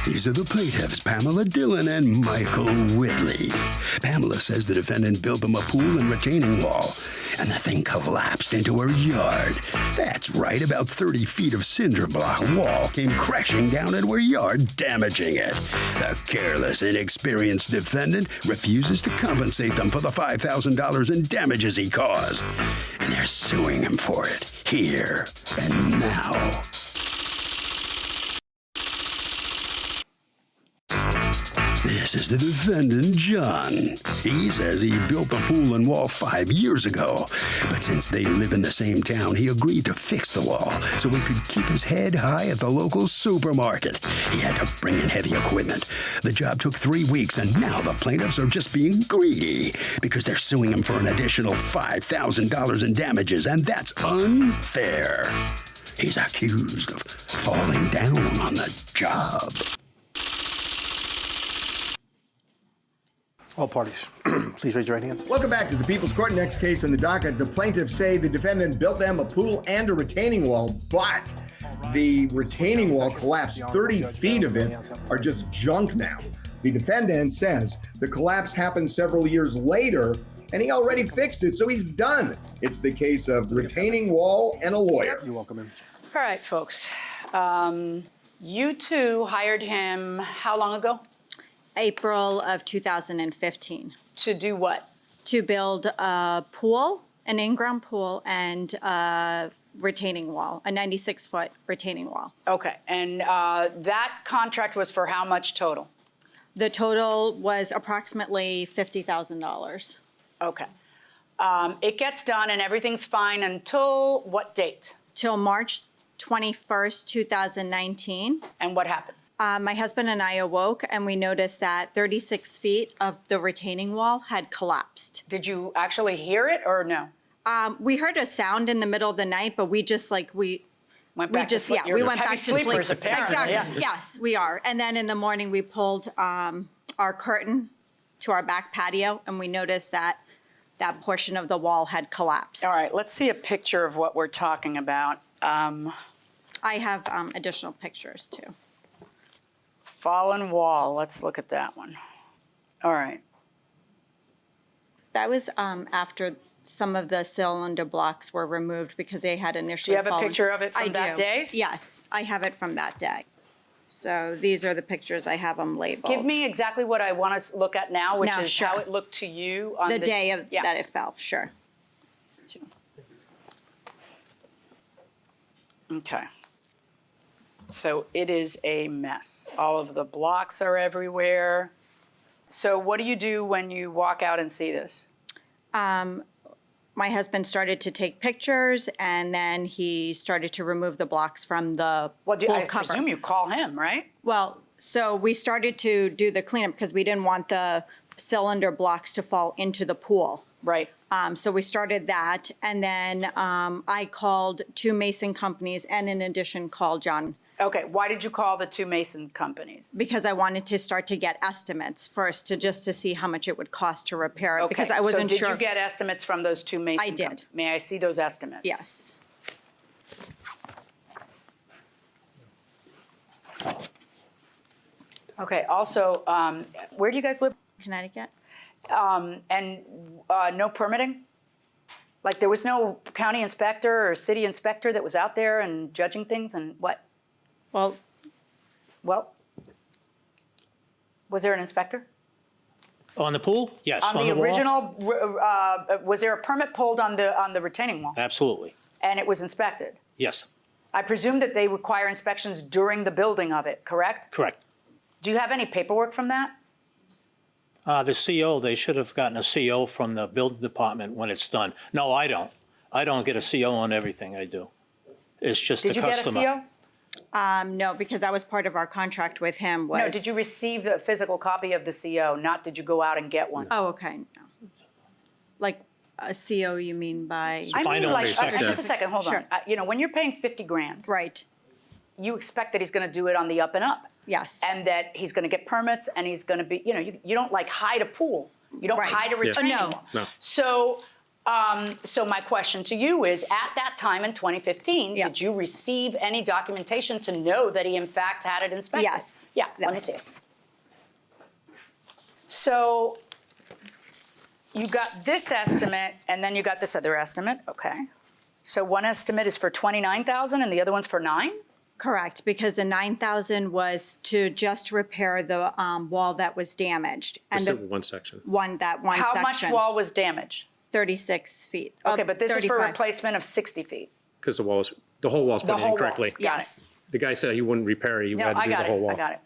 These are the plaintiffs, Pamela Dillon and Michael Whitley. Pamela says the defendant built them a pool and retaining wall, and the thing collapsed into her yard. That's right, about 30 feet of cinder block wall came crashing down into her yard, damaging it. The careless, inexperienced defendant refuses to compensate them for the $5,000 in damages he caused, and they're suing him for it, here and now. This is the defendant, John. He says he built the pool and wall 5 years ago, but since they live in the same town, he agreed to fix the wall so he could keep his head high at the local supermarket. He had to bring in heavy equipment. The job took 3 weeks, and now the plaintiffs are just being greedy because they're suing him for an additional $5,000 in damages, and that's unfair. He's accused of falling down on the job. All parties, please raise your right hand. Welcome back to the People's Court. Next case on the docket. The plaintiffs say the defendant built them a pool and a retaining wall, but the retaining wall collapsed. 30 feet of it are just junk now. The defendant says the collapse happened several years later, and he already fixed it, so he's done. It's the case of retaining wall and a lawyer. You're welcome in. All right, folks. You two hired him how long ago? April of 2015. To do what? To build a pool, an in-ground pool, and a retaining wall, a 96-foot retaining wall. Okay, and that contract was for how much total? The total was approximately $50,000. Okay. It gets done and everything's fine until what date? Till March 21st, 2019. And what happens? My husband and I awoke and we noticed that 36 feet of the retaining wall had collapsed. Did you actually hear it or no? We heard a sound in the middle of the night, but we just went back we just to sleep. yeah, we went heavy back to sleep. sleepers, apparently. Exactly. Yeah. Yes, we are. And then in the morning we pulled our curtain to our back patio and we noticed that that portion of the wall had collapsed. All right, let's see a picture of what we're talking about. I have additional pictures too. Fallen wall, let's look at that one. All right. That was after some of the cylinder blocks were removed because they had initially Do you have fallen. a picture of it from I that do. day? Yes, I have it from that day. So these are the pictures. I have them labeled. Give me exactly what I want to look at now, which Now, is sure. how it looked to you on the day of yeah. that it fell, sure. Okay. So it is a mess. All of the blocks are everywhere. So what do you do when you walk out and see this? My husband started to take pictures and then he started to remove the blocks from the Well, pool I cover. presume you call him, right? Well, so we started to do the cleanup because we didn't want the cylinder blocks to fall into the pool. Right. So we started that, and then I called 2 mason companies, and in addition called John. Okay, why did you call the 2 mason companies? Because I wanted to start to get estimates first, just to see how much it would cost to repair it, Okay, because I wasn't so sure. did you get estimates from those 2 mason I did. companies? May I see those estimates? Yes. Okay, also, where do you guys live? Connecticut? And no permitting? Like there was no county inspector or city inspector that was out there and judging things and what? Well, Was there an inspector? On the pool? Yes. On the wall? original, was there a permit pulled on the retaining wall? Absolutely. And it was inspected? Yes. I presume that they require inspections during the building of it, correct? Correct. Do you have any paperwork from that? The CO, they should have gotten a CO from the building department when it's done. No, I don't. I don't get a CO on everything I do. It's just the Did you get customer. a CO? no, because that was part of our contract with him was. No, did you receive a physical copy of the CO, not did you go out and get one? Oh, okay, no. Like a CO, you mean by? I Fine mean, owner like, inspector. just a second, hold Sure. on. You know, when you're paying 50 grand, Right, you expect that he's gonna do it on the up and up. yes. And that he's gonna get permits and he's gonna be, you know, you don't like hide a pool. You don't Right. hide a retaining No. wall. No. So So my question to you is, at that time in 2015, Yeah. did you receive any documentation to know that he in fact had it inspected? Yes. Yeah, let me Yes. see it. So you got this estimate, and then you got this other estimate, okay. So one estimate is for 29,000 and the other one's for 9? Correct, because the 9,000 was to just repair the wall that was damaged. And Just the one section. one How much section, wall was damaged? 36 feet. Okay, but this is for 35. replacement of 60 feet. Because the whole wall's The put whole in wall. incorrectly. Got it. Yes, The guy said he wouldn't repair it, he No, had to I do the got whole it, wall. I got it.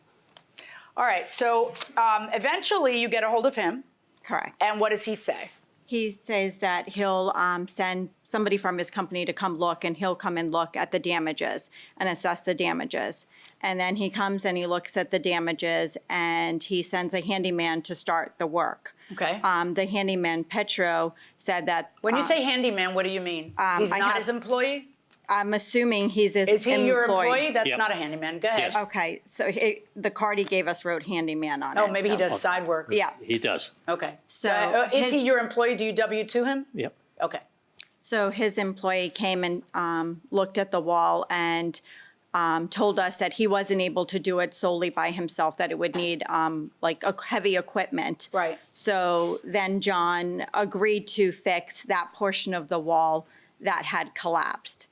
All right, so eventually you get a hold of him, correct. and what does he say? He says that he'll send somebody from his company to come look, and he'll come and look at the damages and assess the damages. And then he comes and he looks at the damages, and he sends a handyman to start the work. Okay. The handyman, Petro, said that. When you say handyman, what do you mean? He's I not have- his employee? I'm assuming he's his Is he your employee. employee? That's Yep. not a handyman. Go ahead. Yes. Okay, so the card he gave us wrote handyman on it. Oh, maybe he so- does side work. Yeah, He does. Okay. So is he his- your employee? Do you W-2 him? Yep. Okay. so his employee came and looked at the wall and told us that he wasn't able to do it solely by himself, that it would need like a heavy equipment. Right. So then John agreed to fix that portion of the wall that had collapsed.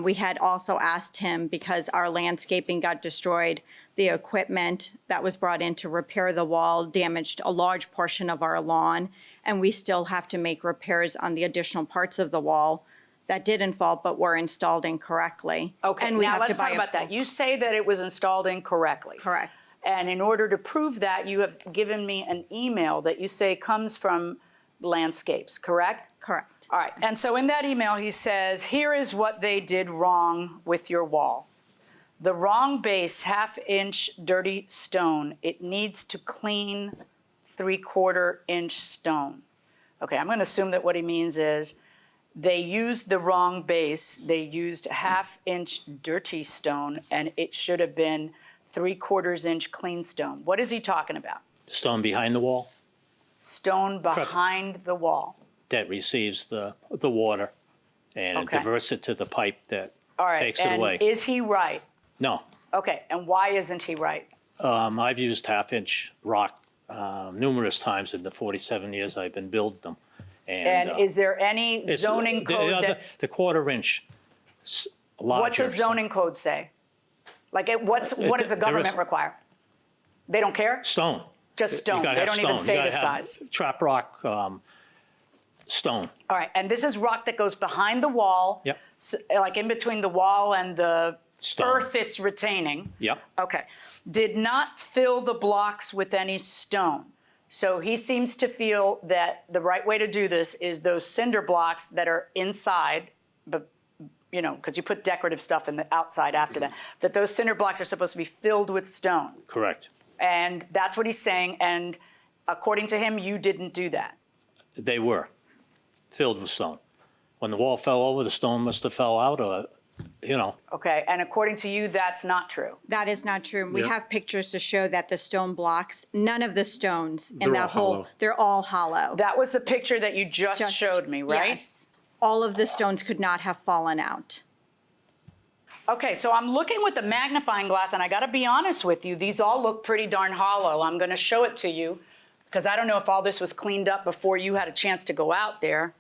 We had also asked him, because our landscaping got destroyed, the equipment that was brought in to repair the wall damaged a large portion of our lawn, and we still have to make repairs on the additional parts of the wall that didn't fall but were installed incorrectly. Okay, And we now have let's to buy talk a about that. You say that it was installed incorrectly. Correct. And in order to prove that, you have given me an email that you say comes from Landscapes, correct? Correct. All right, and so in that email, he says, here is what they did wrong with your wall. The wrong base, half-inch dirty stone. It needs to clean 3/4-inch stone. Okay, I'm going to assume that what he means is they used the wrong base. They used half-inch dirty stone, and it should have been 3/4-inch clean stone. What is he talking about? Stone behind the wall Stone behind the wall. that receives the water and Okay. diverts it to the pipe that All right, takes it and away. is he right? No. Okay, and why isn't he right? I've used half-inch rock numerous times in the 47 years I've been building them. And is there any it's- zoning code that, The 1/4-inch larger. what's a zoning code say? Like, what does the there is- government require? They don't care? Stone. Just You stone, gotta they have don't even stone. say You the gotta have size. Trap rock, stone. All right, and this is rock that goes behind the wall? Yep. Like in between the wall and the Stone. earth it's retaining? Yep. Okay. Did not fill the blocks with any stone. So he seems to feel that the right way to do this is those cinder blocks that are inside, but you know, because you put decorative stuff in the outside after that those cinder blocks are supposed to be filled with stone. Correct. And that's what he's saying. And according to him, you didn't do that. They were filled with stone. When the wall fell over, the stone must have fell out, or, Okay. And according to you, that's not true. That is not true. We Yeah. have pictures to show that the stone blocks, none of the stones in They're that all whole, hollow. they're all hollow. That was the picture that you just showed me, right? Yes. All of the stones could not have fallen out. Okay, so I'm looking with the magnifying glass, and I got to be honest with you, these all look pretty darn hollow. I'm going to show it to you, because I don't know if all this was cleaned up before you had a chance to go out there.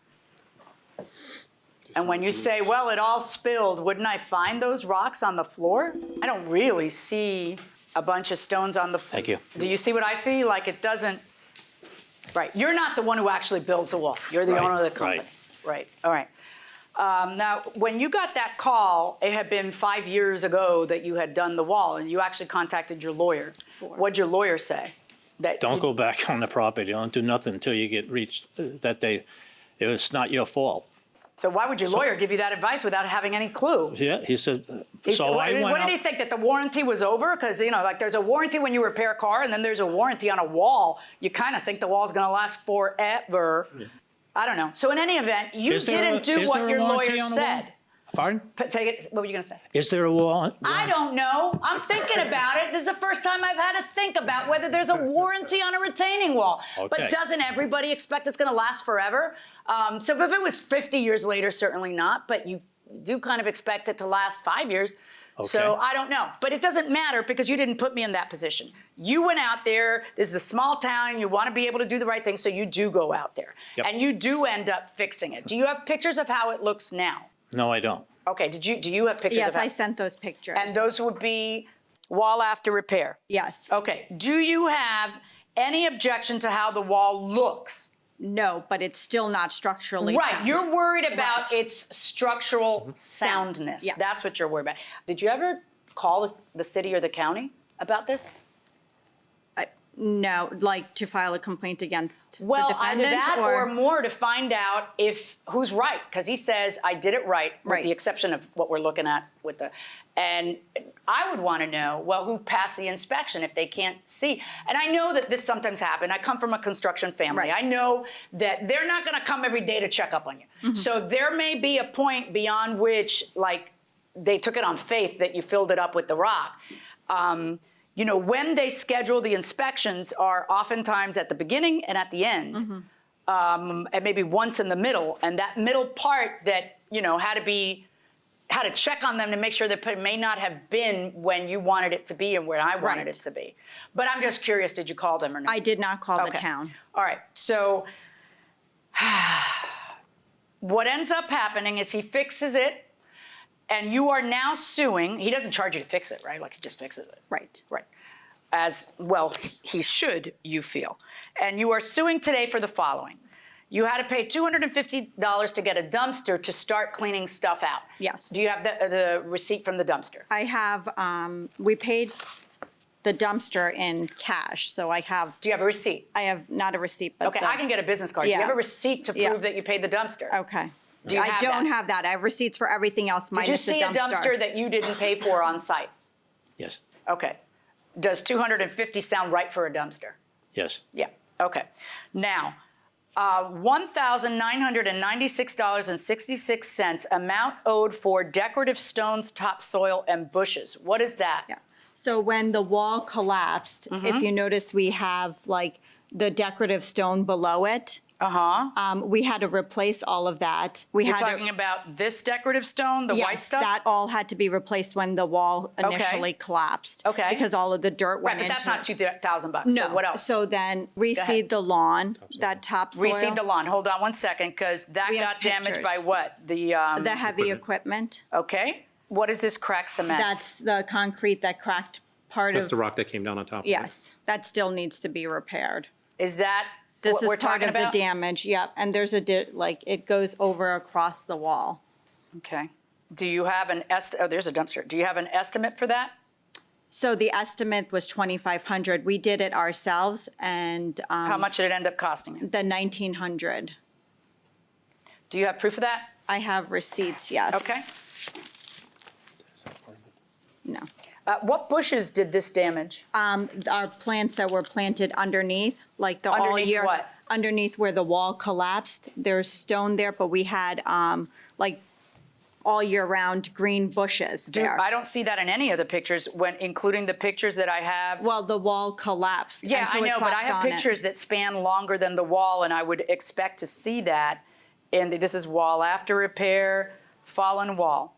And when you say, well, it all spilled, wouldn't I find those rocks on the floor? I don't really see a bunch of stones on the floor. Thank you. Do you see what I see? Like, it doesn't. Right. You're not the one who actually builds the wall. You're the Right, owner of the company. Right. All right. Now, when you got that call, it had been 5 years ago that you had done the wall, and you actually contacted your lawyer. 4. What'd your lawyer say? That don't go back on the property. Don't do nothing until you get reached, it's not your fault. So why would your lawyer give you that advice without having any clue? Yeah, he said, He so said- I went what did up. he think, that the warranty was over? Because, you know, like there's a warranty when you repair a car, and then there's a warranty on a wall. You kind of think the wall's going to last forever. Yeah. I don't know. So in any event, you didn't do what your lawyer said. Pardon? Say it. What were you going to say? Is there a wall? I don't know. I'm thinking about it. This is the first time I've had to think about whether there's a warranty on a retaining wall. Okay. But doesn't everybody expect it's going to last forever? So if it was 50 years later, certainly not. But you do kind of expect it to last 5 years. So Okay. I don't know. But it doesn't matter because you didn't put me in that position. You went out there. This is a small town. You want to be able to do the right thing. So you do go out there. Yep. And you do end up fixing it. Do you have pictures of how it looks now? No, I don't. Okay. Do you have pictures of Yes, how? I sent those pictures. And those would be wall after repair. Yes. Okay. Do you have any objection to how the wall looks? No, but it's still not structurally Right. sound. You're worried about Right. its structural soundness. Yes. That's what you're worried about. Did you ever call the city or the county about this? No, like to file a complaint against Well, the either defendant that or more to find out if who's right, because he says I did it right, with Right. the exception of what we're looking at with the. And I would want to know, well, who passed the inspection if they can't see? And I know that this sometimes happens. I come from a construction family. Right. I know that they're not going to come every day to check up on you. Mm-hmm. So there may be a point beyond which, like, they took it on faith that you filled it up with the rock. You know, when they schedule the inspections are oftentimes at the beginning and at the end, Mm-hmm. and maybe once in the middle. And that middle part that, you know, had to check on them to make sure that it may not have been when you wanted it to be and where I wanted Right. it to be. But I'm just curious, did you call them or not? I did not call the Okay. town. All right. So what ends up happening is he fixes it, and you are now suing. He doesn't charge you to fix it, right? Like he just fixes it. Right. Right. As well, he should, you feel. And you are suing today for the following. You had to pay $250 to get a dumpster to start cleaning stuff out. Yes. Do you have the receipt from the dumpster? I have, we paid the dumpster in cash, so I have, Do you have a receipt? I have not a receipt, but Okay, the- I can get a business card. Do Yeah. you have a receipt to prove Yeah. that you paid the dumpster? Okay. Do you I have don't that? have that. I have receipts for everything else Did you minus the see a dumpster that you didn't pay for on site? Yes. Okay. Does 250 sound right for a dumpster? Yes. Yeah, okay. Now, $1,996.66 amount owed for decorative stones, topsoil, and bushes. What is that? Yeah. So when the wall collapsed, Mm-hmm. if you notice, we have like the decorative stone below it. We had to replace all of that. We You're had talking to, about this decorative stone, the white yes, stuff? that all had to be replaced when the wall initially collapsed. Okay. Because all of the dirt Right, went but into that's not it. $2,000. No. So what else? So then ahead. reseed the lawn, that topsoil. Reseed the lawn. Hold on one second, because that We have got damaged by pictures. what? The heavy equipment. Okay. What is this cracked cement? That's the concrete that cracked part That's of. the rock that came down on top of it. Yes, that still needs to be repaired. Is that This what is we're part talking of the about? damage, yep. And there's like, it goes over across the wall. Okay. Do you have an there's a dumpster. Do you have an estimate for that? So the estimate was 2,500. We did it ourselves and How much did it end up costing you? the 1,900. Do you have proof of that? I have receipts, yes. Okay. No. What bushes did this damage? Our plants that were planted underneath, like the all Underneath year. what? Underneath where the wall collapsed, there's stone there, but we had like all year round green bushes there. I don't see that in any of the pictures, including the pictures that I have. Well, the wall collapsed. Yeah, and so I it know, but I collapsed have on it. pictures that span longer than the wall, and I would expect to see that. And this is wall after repair, fallen wall.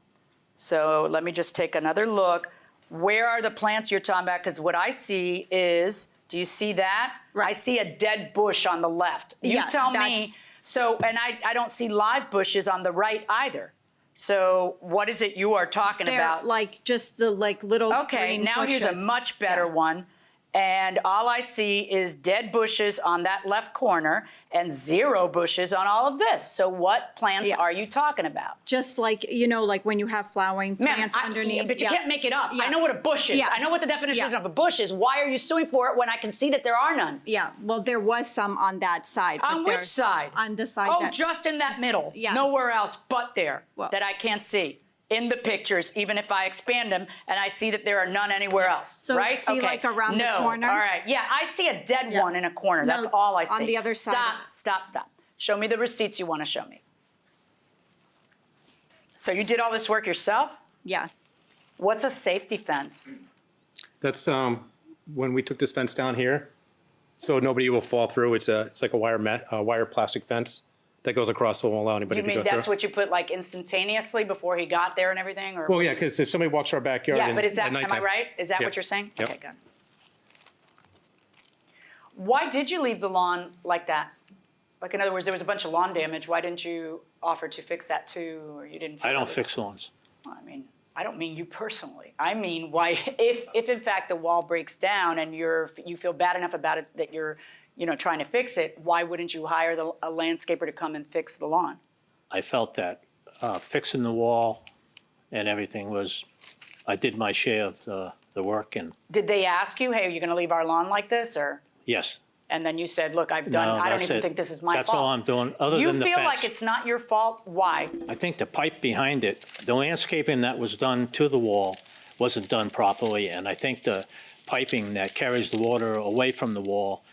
So let me just take another look. Where are the plants you're talking about? Because what I see is, do you see that? Right. I see a dead bush on the left. You Yeah, tell me. that's- So, and I don't see live bushes on the right either. So what is it you are talking They're about? like just the like little Okay, green now here's a bushes. much better Yeah. one. And all I see is dead bushes on that left corner and 0 bushes on all of this. So what plants Yeah. are you talking about? Just like, you know, like when you have flowering Ma'am, plants underneath. but you yeah. can't make it up. Yeah. I know what a bush is. Yes. I know what the definition Yeah. of a bush is. Why are you suing for it when I can see that there are none? Yeah, well, there was some on that side. but On which there's- side? On the side Oh, that. just in that middle. Yes. Nowhere else but there Well- that I can't see. In the pictures, even if I expand them, and I see that there are none anywhere else, So right? see, okay. like, around the no. corner? All right. Yeah, I see a dead Yeah. one in a corner. No, That's all I see. on the other side Stop, of it. stop, stop. Show me the receipts you want to show me. So you did all this work yourself? Yeah, What's a safety fence? That's when we took this fence down here, so nobody will fall through. It's like a wire plastic fence that goes across, so it won't allow anybody You to mean go that's through. what you put like instantaneously before he got there and everything, or? Well, yeah, because if somebody walks our backyard, Yeah, and- but is that, at am I nighttime- right? Is that Yep. what you're saying? Yep. Okay, good. Why did you leave the lawn like that? Like, in other words, there was a bunch of lawn damage. Why didn't you offer to fix that too, or you didn't? feel I that don't was- fix lawns. I mean, I don't mean you personally. I mean, why, if in fact the wall breaks down and you feel bad enough about it that you're, trying to fix it, why wouldn't you hire a landscaper to come and fix the lawn? I felt that fixing the wall and everything was, I did my share of the work, and Did they ask you, hey, are you going to leave our lawn like this, or? yes. And then you said, look, I No, don't that's even it. think this is my fault. That's all I'm doing, other You than the feel like fence. it's not your fault? Why? I think the pipe behind it, the landscaping that was done to the wall wasn't done properly, and I think the piping that carries the water away from the wall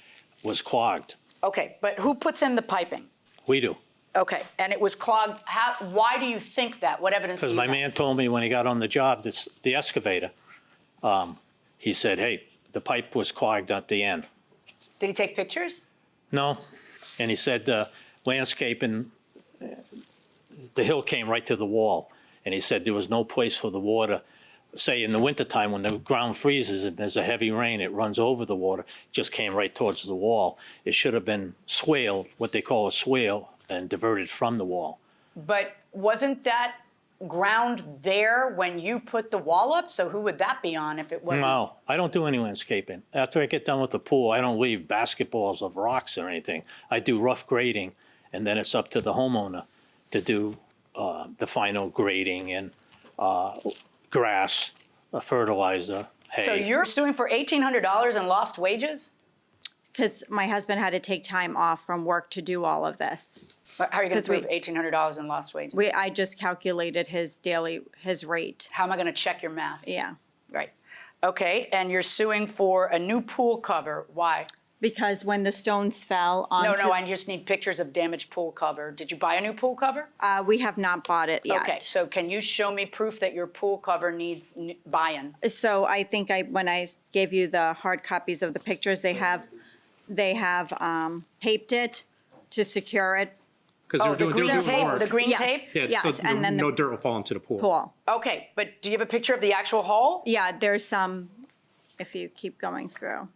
was clogged. Okay, but who puts in the piping? We do. Okay, and it was clogged. Why do you think that? What evidence do Because you my have? man told me when he got on the job, the excavator, he said, hey, the pipe was clogged at the end. Did he take pictures? No, and he said landscaping, the hill came right to the wall, and he said there was no place for the water. Say in the wintertime when the ground freezes and there's a heavy rain, it runs over the water, just came right towards the wall. It should have been swaled, what they call a swale, and diverted from the wall. But wasn't that ground there when you put the wall up? So who would that be on if it wasn't? No, I don't do any landscaping. After I get done with the pool, I don't leave basketballs of rocks or anything. I do rough grading, and then it's up to the homeowner to do the final grading and grass, fertilizer, hay. So you're suing for $1,800 in lost wages? Because my husband had to take time off from work to do all of this. How are you going to 'Cause we- prove $1,800 in lost wages? I just calculated his rate. How am I going to check your math? Yeah. Right. Okay, and you're suing for a new pool cover. Why? Because when the stones fell onto. No, I just need pictures of damaged pool cover. Did you buy a new pool cover? We have not bought it yet. Okay, so can you show me proof that your pool cover needs buy-in? So I think when I gave you the hard copies of the pictures, they have taped it to secure it. Because Oh, the green tape, the green Yes. tape? Yeah, Yes, so and then no the dirt will fall into the pool. pool. Okay, but do you have a picture of the actual hole? Yeah, there's some, if you keep going through.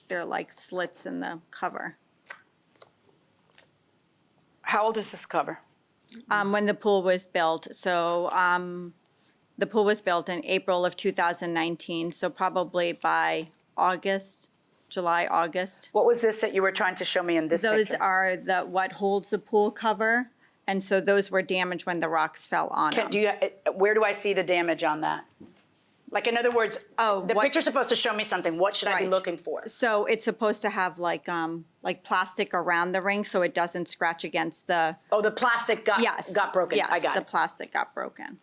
There are like slits in the cover. How old is this cover? When the pool was built, so the pool was built in April of 2019, so probably by July, August. What was this that you were trying to show me in this Those picture? are what holds the pool cover, and so those were damaged when the rocks fell on them. Where do I see the damage on that? Like, in other words, the what- picture's supposed to show me something. What should I be Right. looking for? So it's supposed to have like plastic around the ring so it doesn't scratch against the. Oh, the plastic got broken. Yes, I got the it. plastic got broken.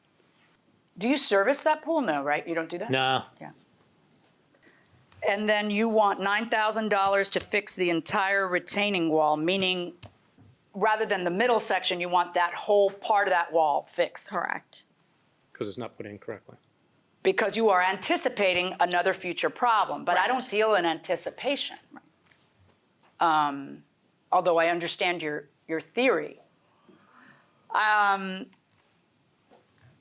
Do you service that pool? No, right? You don't do that? No, Yeah. And then you want $9,000 to fix the entire retaining wall, meaning rather than the middle section, you want that whole part of that wall fixed. Correct. Because it's not put in correctly. Because you are anticipating another future problem. But I don't Right. deal in anticipation. Although I understand your theory.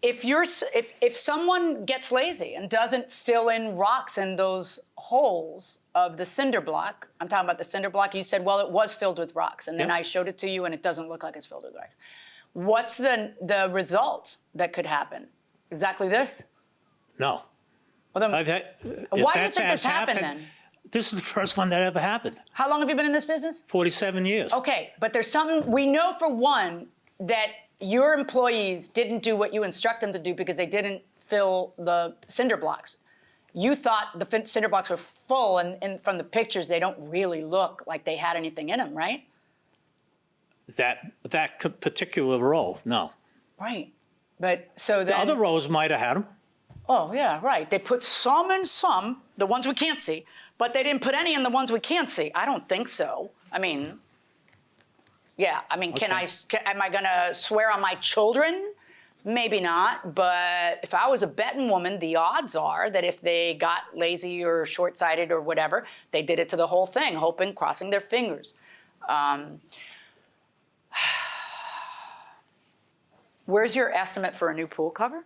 If someone gets lazy and doesn't fill in rocks in those holes of the cinder block, I'm talking about the cinder block, you said, well, it was filled with rocks, and then Yep. I showed it to you and it doesn't look like it's filled with rocks. What's the result that could happen? Exactly this? no. Well, then, I've had. why do you think this happened then? This is the first one that ever happened. How long have you been in this business? 47 years. Okay, but there's something, we know for one that your employees didn't do what you instruct them to do because they didn't fill the cinder blocks. You thought the cinder blocks were full, and from the pictures, they don't really look like they had anything in them, right? That particular row, no. Right. But so The then. other rows might have had them. Oh, yeah, right. They put some in some, the ones we can't see, but they didn't put any in the ones we can't see. I don't think so. I mean, yeah, I mean, am I going to swear on my children Maybe not, but if I was a betting woman, the odds are that if they got lazy or short-sighted or whatever, they did it to the whole thing, hoping, crossing their fingers. Where's your estimate for a new pool cover?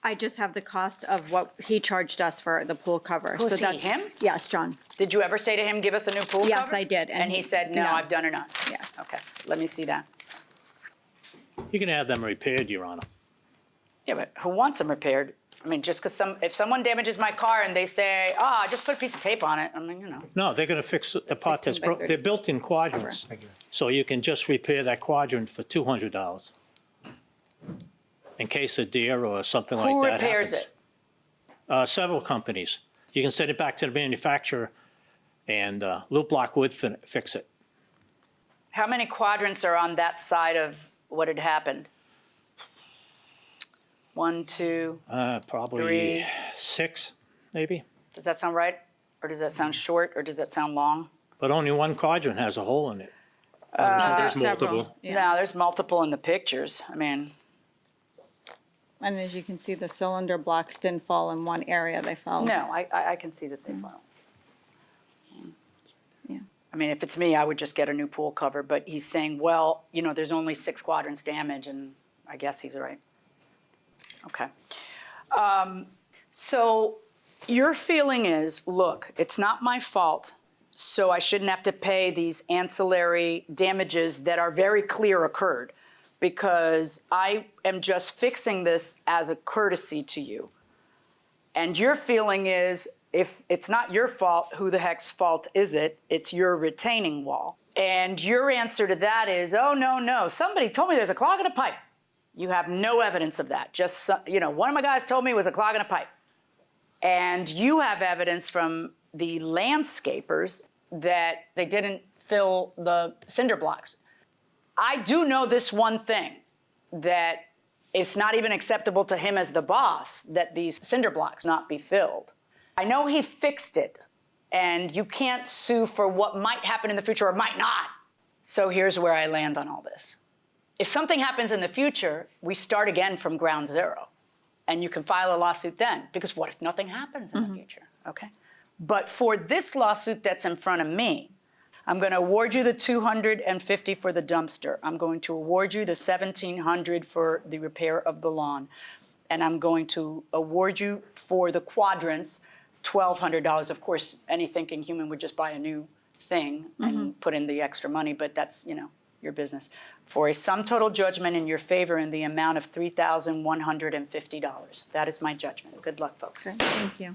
I just have the cost of what he charged us for the pool cover. Who's he, that's him? Yes, John. Did you ever say to him, give us a new pool cover? Yes, I did. And he said, no, no. I've done enough. Yes. Okay, let me see that. You can have them repaired, Your Honor. Yeah, but who wants them repaired? I mean, just because if someone damages my car and they say, just put a piece of tape on it, I mean, you know. No, they're gonna fix the part that's 16 by broke. 30. They're built in quadrants. So you can just repair that quadrant for $200. In case a deer or something like Who that repairs happens. it? Several companies. You can send it back to the manufacturer and Loop Block would fix it. How many quadrants are on that side of what had happened? 1, 2, Probably 3. 6, maybe. Does that sound right? Or does that sound short? Or does that sound long? But only one quadrant has a hole in it. There's Several. multiple. Yeah. No, there's multiple in the pictures. I mean, And as you can see, the cylinder blocks didn't fall in one area, they fell. no, I can see that they fall. Yeah. I mean, if it's me, I would just get a new pool cover. But he's saying, well, you know, there's only 6 quadrants damage, and I guess he's right. Okay. So your feeling is, look, it's not my fault, so I shouldn't have to pay these ancillary damages that are very clear occurred, because I am just fixing this as a courtesy to you. And your feeling is, if it's not your fault, who the heck's fault is it? It's your retaining wall. And your answer to that is, oh, no, somebody told me there's a clog in a pipe. You have no evidence of that. Just, one of my guys told me it was a clog in a pipe. And you have evidence from the landscapers that they didn't fill the cinder blocks. I do know this one thing, that it's not even acceptable to him as the boss that these cinder blocks not be filled. I know he fixed it, and you can't sue for what might happen in the future or might not. So here's where I land on all this. If something happens in the future, we start again from ground zero. And you can file a lawsuit then, because what if nothing happens in the future, okay? But for this lawsuit that's in front of me, I'm going to award you the $250 for the dumpster. I'm going to award you the $1,700 for the repair of the lawn. And I'm going to award you for the quadrants $1,200. Of course, any thinking human would just buy a new thing and put in the extra money, but that's, your business. For a sum total judgment in your favor in the amount of $3,150. That is my judgment. Good luck, folks. Okay, thank you.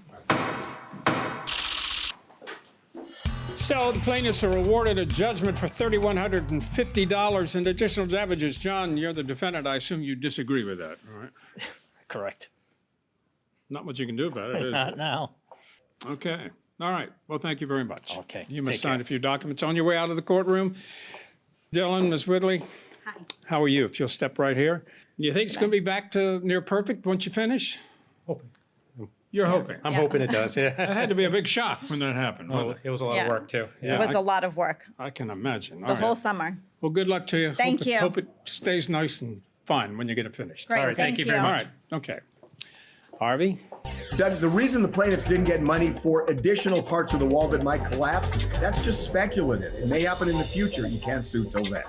So the plaintiffs are awarded a judgment for $3,150 in additional damages. John, you're the defendant. I assume you disagree with that, all right? Correct. Not much you can do about it, is Not there? now. Okay. All right. Well, thank you very much. Okay. You must Take sign care. a few documents on your way out of the courtroom. Dylan, Ms. Whitley. Hi. How are you? If you'll step right here. You think it's going to be back to near perfect once you finish? Hoping. You're hoping. I'm hoping it does, That yeah. had to be a big shock when that happened. Oh, wasn't it was a lot Yeah. of work, too. Yeah. It was a lot of work, I can imagine. the All whole right. summer. Well, good luck to you. Thank you. Hope it stays nice and fine when you get it finished. Great, All right. thank you. All right. Okay. Harvey? Doug, the reason the plaintiffs didn't get money for additional parts of the wall that might collapse, that's just speculative. It may happen in the future. You can't sue till then.